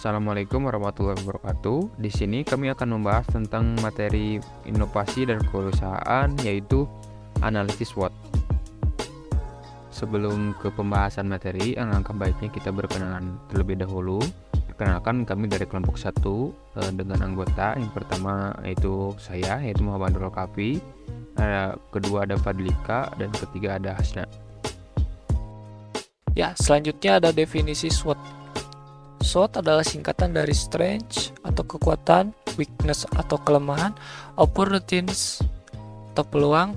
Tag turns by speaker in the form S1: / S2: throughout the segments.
S1: Assalamualaikum warahmatullahi wabarakatuh. Di sini kami akan membahas tentang materi inovasi dan kewirausahaan, yaitu analisis SWOT. Sebelum ke pembahasan materi, alangkah baiknya kita berkenalan terlebih dahulu. Perkenalkan, kami dari kelompok 1 dengan anggota. Yang pertama yaitu saya, yaitu Muhammad Nurul Kafi. Kedua ada Fadlika, dan ketiga ada Hasna.
S2: Ya, selanjutnya ada definisi SWOT. SWOT adalah singkatan dari strength atau kekuatan, weakness atau kelemahan, opportunities atau peluang,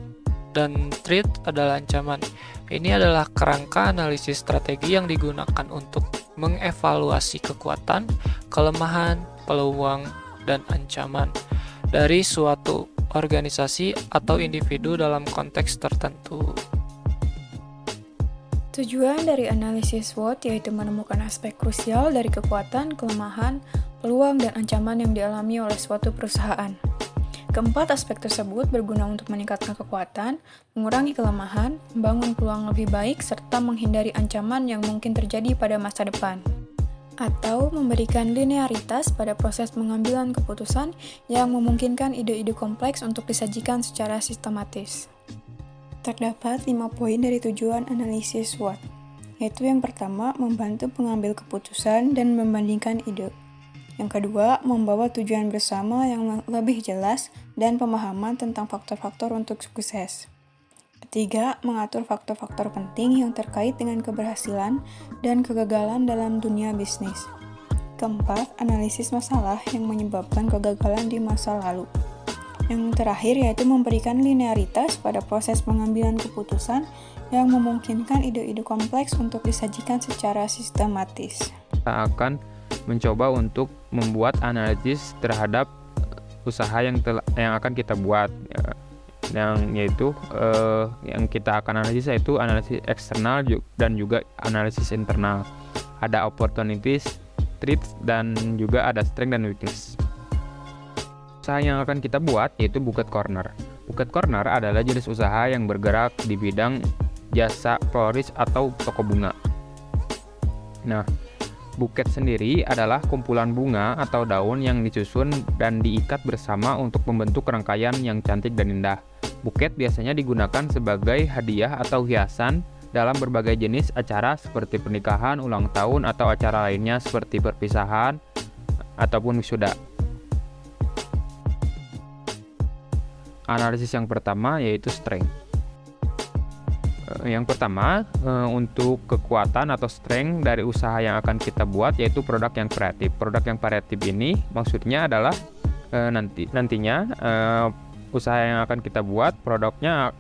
S2: dan threat adalah ancaman. Ini adalah kerangka analisis strategi yang digunakan untuk mengevaluasi kekuatan, kelemahan, peluang, dan ancaman dari suatu organisasi atau individu dalam konteks tertentu.
S3: Tujuan dari analisis SWOT yaitu menemukan aspek krusial dari kekuatan, kelemahan, peluang, dan ancaman yang dialami oleh suatu perusahaan. Keempat aspek tersebut berguna untuk meningkatkan kekuatan, mengurangi kelemahan, membangun peluang lebih baik, serta menghindari ancaman yang mungkin terjadi pada masa depan. Atau memberikan linearitas pada proses pengambilan keputusan yang memungkinkan ide-ide kompleks untuk disajikan secara sistematis. Terdapat 5 poin dari tujuan analisis SWOT, yaitu yang pertama, membantu pengambil keputusan dan membandingkan ide. Yang kedua, membawa tujuan bersama yang lebih jelas dan pemahaman tentang faktor-faktor untuk sukses. Ketiga, mengatur faktor-faktor penting yang terkait dengan keberhasilan dan kegagalan dalam dunia bisnis. Keempat, analisis masalah yang menyebabkan kegagalan di masa lalu. Yang terakhir yaitu memberikan linearitas pada proses pengambilan keputusan yang memungkinkan ide-ide kompleks untuk disajikan secara sistematis.
S1: Kita akan mencoba untuk membuat analisis terhadap usaha yang akan kita buat, yaitu yang kita akan analisis yaitu analisis eksternal dan juga analisis internal. Ada opportunities, threats, dan juga ada strength dan weakness. Usaha yang akan kita buat yaitu Bouquet Corner. Bouquet Corner adalah jenis usaha yang bergerak di bidang jasa florist atau toko bunga. Nah, buket sendiri adalah kumpulan bunga atau daun yang disusun dan diikat bersama untuk membentuk rangkaian yang cantik dan indah. Buket biasanya digunakan sebagai hadiah atau hiasan dalam berbagai jenis acara seperti pernikahan, ulang tahun, atau acara lainnya seperti perpisahan ataupun wisuda. Analisis yang pertama yaitu strength. Yang pertama, untuk kekuatan atau strength dari usaha yang akan kita buat yaitu produk yang kreatif. Produk yang kreatif ini maksudnya adalah nantinya usaha yang akan kita buat produknya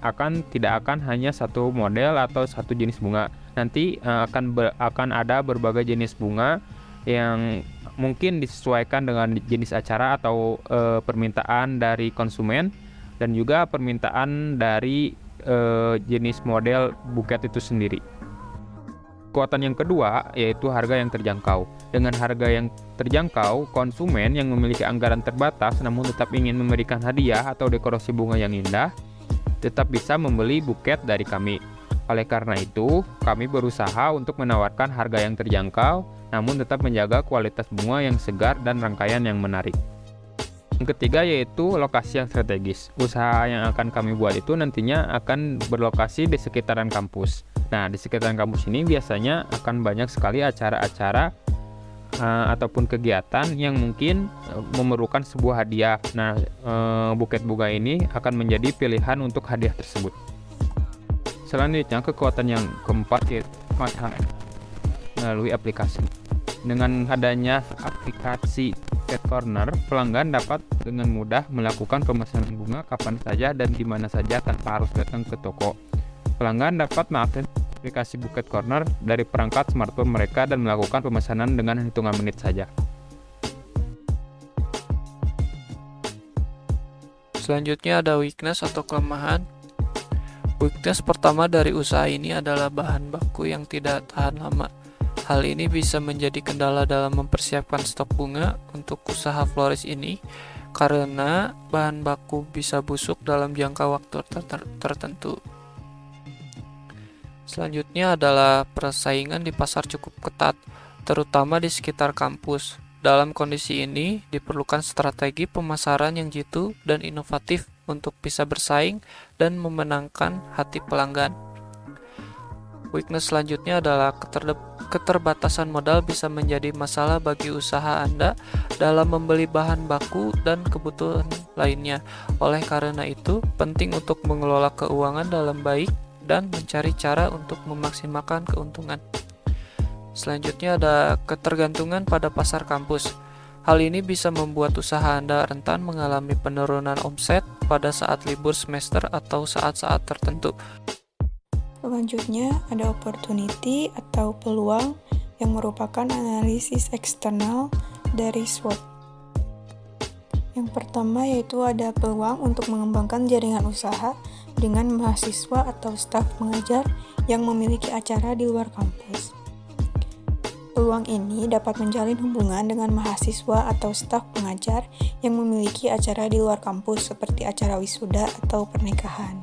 S1: tidak akan hanya satu model atau satu jenis bunga. Nanti akan ada berbagai jenis bunga yang mungkin disesuaikan dengan jenis acara atau permintaan dari konsumen dan juga permintaan dari jenis model buket itu sendiri. Kekuatan yang kedua yaitu harga yang terjangkau. Dengan harga yang terjangkau, konsumen yang memiliki anggaran terbatas namun tetap ingin memberikan hadiah atau dekorasi bunga yang indah tetap bisa membeli buket dari kami. Oleh karena itu, kami berusaha untuk menawarkan harga yang terjangkau namun tetap menjaga kualitas bunga yang segar dan rangkaian yang menarik. Yang ketiga yaitu lokasi yang strategis. Usaha yang akan kami buat itu nantinya akan berlokasi di sekitaran kampus. Nah, di sekitaran kampus ini biasanya akan banyak sekali acara-acara ataupun kegiatan yang mungkin memerlukan sebuah hadiah. Nah, buket bunga ini akan menjadi pilihan untuk hadiah tersebut. Selanjutnya, kekuatan yang keempat yaitu pemasaran melalui aplikasi. Dengan adanya aplikasi Bouquet Corner, pelanggan dapat dengan mudah melakukan pemesanan bunga kapan saja dan di mana saja tanpa harus datang ke toko. Pelanggan dapat mengakses aplikasi Bouquet Corner dari perangkat smartphone mereka dan melakukan pemesanan dengan hitungan menit saja.
S2: Selanjutnya ada weakness atau kelemahan. Weakness pertama dari usaha ini adalah bahan baku yang tidak tahan lama. Hal ini bisa menjadi kendala dalam mempersiapkan stok bunga untuk usaha florist ini karena bahan baku bisa busuk dalam jangka waktu tertentu. Selanjutnya adalah persaingan di pasar cukup ketat, terutama di sekitar kampus. Dalam kondisi ini, diperlukan strategi pemasaran yang jitu dan inovatif untuk bisa bersaing dan memenangkan hati pelanggan. Weakness selanjutnya adalah keterbatasan modal bisa menjadi masalah bagi usaha Anda dalam membeli bahan baku dan kebutuhan lainnya. Oleh karena itu, penting untuk mengelola keuangan dalam baik dan mencari cara untuk memaksimalkan keuntungan. Selanjutnya ada ketergantungan pada pasar kampus. Hal ini bisa membuat usaha Anda rentan mengalami penurunan omset pada saat libur semester atau saat-saat tertentu.
S3: Selanjutnya ada opportunity atau peluang yang merupakan analisis eksternal dari SWOT. Yang pertama yaitu ada peluang untuk mengembangkan jaringan usaha dengan mahasiswa atau staf pengajar yang memiliki acara di luar kampus. Peluang ini dapat menjalin hubungan dengan mahasiswa atau staf pengajar yang memiliki acara di luar kampus seperti acara wisuda atau pernikahan.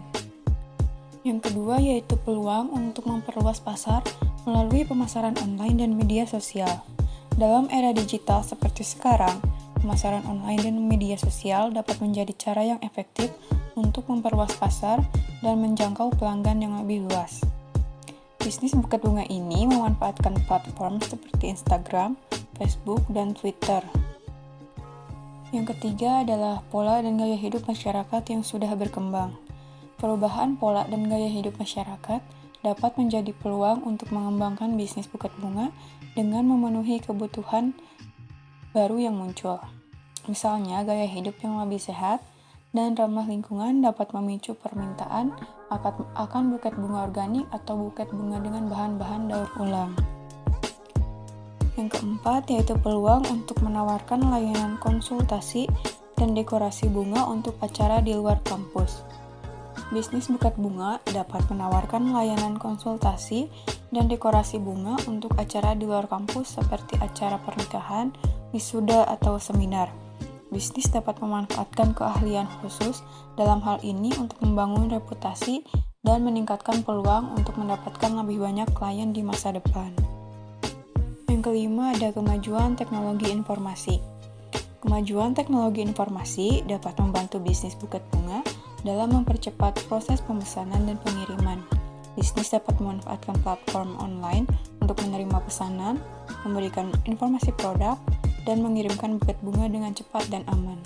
S3: Yang kedua yaitu peluang untuk memperluas pasar melalui pemasaran online dan media sosial. Dalam era digital seperti sekarang, pemasaran online dan media sosial dapat menjadi cara yang efektif untuk memperluas pasar dan menjangkau pelanggan yang lebih luas. Bisnis buket bunga ini memanfaatkan platform seperti Instagram, Facebook, dan Twitter. Yang ketiga adalah pola dan gaya hidup masyarakat yang sudah berkembang. Perubahan pola dan gaya hidup masyarakat dapat menjadi peluang untuk mengembangkan bisnis buket bunga dengan memenuhi kebutuhan baru yang muncul. Misalnya, gaya hidup yang lebih sehat dan ramah lingkungan dapat memicu permintaan akan buket bunga organik atau buket bunga dengan bahan-bahan daur ulang. Yang keempat yaitu peluang untuk menawarkan layanan konsultasi dan dekorasi bunga untuk acara di luar kampus. Bisnis buket bunga dapat menawarkan layanan konsultasi dan dekorasi bunga untuk acara di luar kampus seperti acara pernikahan, wisuda, atau seminar. Bisnis dapat memanfaatkan keahlian khusus dalam hal ini untuk membangun reputasi dan meningkatkan peluang untuk mendapatkan lebih banyak klien di masa depan. Yang kelima ada kemajuan teknologi informasi. Kemajuan teknologi informasi dapat membantu bisnis buket bunga dalam mempercepat proses pemesanan dan pengiriman. Bisnis dapat memanfaatkan platform online untuk menerima pesanan, memberikan informasi produk, dan mengirimkan buket bunga dengan cepat dan aman.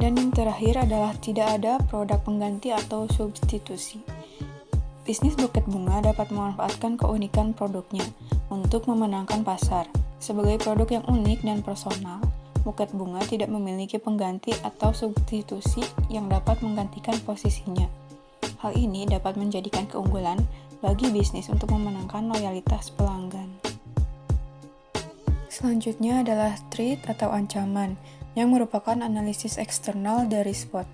S3: Dan yang terakhir adalah tidak ada produk pengganti atau substitusi. Bisnis buket bunga dapat memanfaatkan keunikan produknya untuk memenangkan pasar. Sebagai produk yang unik dan personal, buket bunga tidak memiliki pengganti atau substitusi yang dapat menggantikan posisinya. Hal ini dapat menjadikan keunggulan bagi bisnis untuk memenangkan loyalitas pelanggan. Selanjutnya adalah threat atau ancaman, yang merupakan analisis eksternal dari SWOT.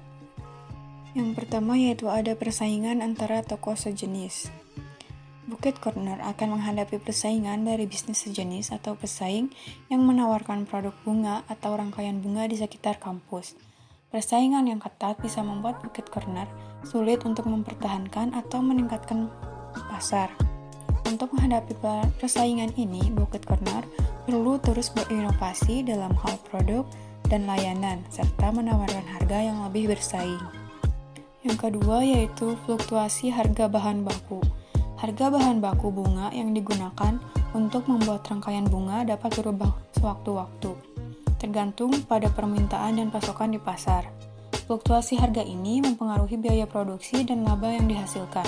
S3: Yang pertama yaitu ada persaingan antara toko sejenis. Buket Corner akan menghadapi persaingan dari bisnis sejenis atau pesaing yang menawarkan produk bunga atau rangkaian bunga di sekitar kampus. Persaingan yang ketat bisa membuat Buket Corner sulit untuk mempertahankan atau meningkatkan pasar. Untuk menghadapi persaingan ini, Buket Corner perlu terus berinovasi dalam hal produk dan layanan, serta menawarkan harga yang lebih bersaing. Yang kedua yaitu fluktuasi harga bahan baku. Harga bahan baku bunga yang digunakan untuk membuat rangkaian bunga dapat berubah sewaktu-waktu, tergantung pada permintaan dan pasokan di pasar. Fluktuasi harga ini mempengaruhi biaya produksi dan laba yang dihasilkan.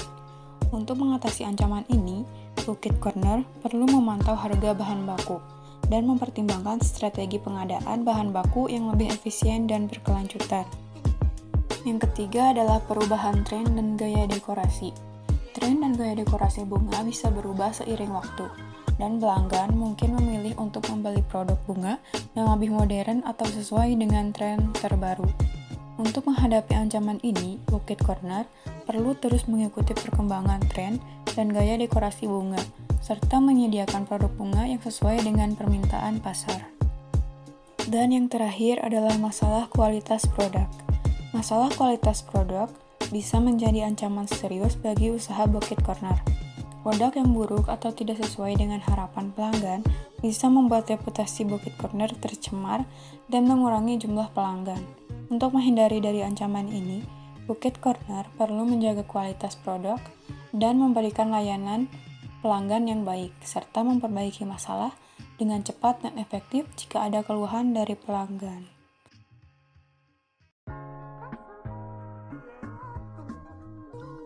S3: Untuk mengatasi ancaman ini, Buket Corner perlu memantau harga bahan baku dan mempertimbangkan strategi pengadaan bahan baku yang lebih efisien dan berkelanjutan. Yang ketiga adalah perubahan tren dan gaya dekorasi. Tren dan gaya dekorasi bunga bisa berubah seiring waktu, dan pelanggan mungkin memilih untuk membeli produk bunga yang lebih modern atau sesuai dengan tren terbaru. Untuk menghadapi ancaman ini, Buket Corner perlu terus mengikuti perkembangan tren dan gaya dekorasi bunga, serta menyediakan produk bunga yang sesuai dengan permintaan pasar. Dan yang terakhir adalah masalah kualitas produk. Masalah kualitas produk bisa menjadi ancaman serius bagi usaha Buket Corner. Produk yang buruk atau tidak sesuai dengan harapan pelanggan bisa membuat reputasi Bukit Corner tercemar dan mengurangi jumlah pelanggan. Untuk menghindari dari ancaman ini, Bukit Corner perlu menjaga kualitas produk dan memberikan layanan pelanggan yang baik, serta memperbaiki masalah dengan cepat dan efektif jika ada keluhan dari pelanggan.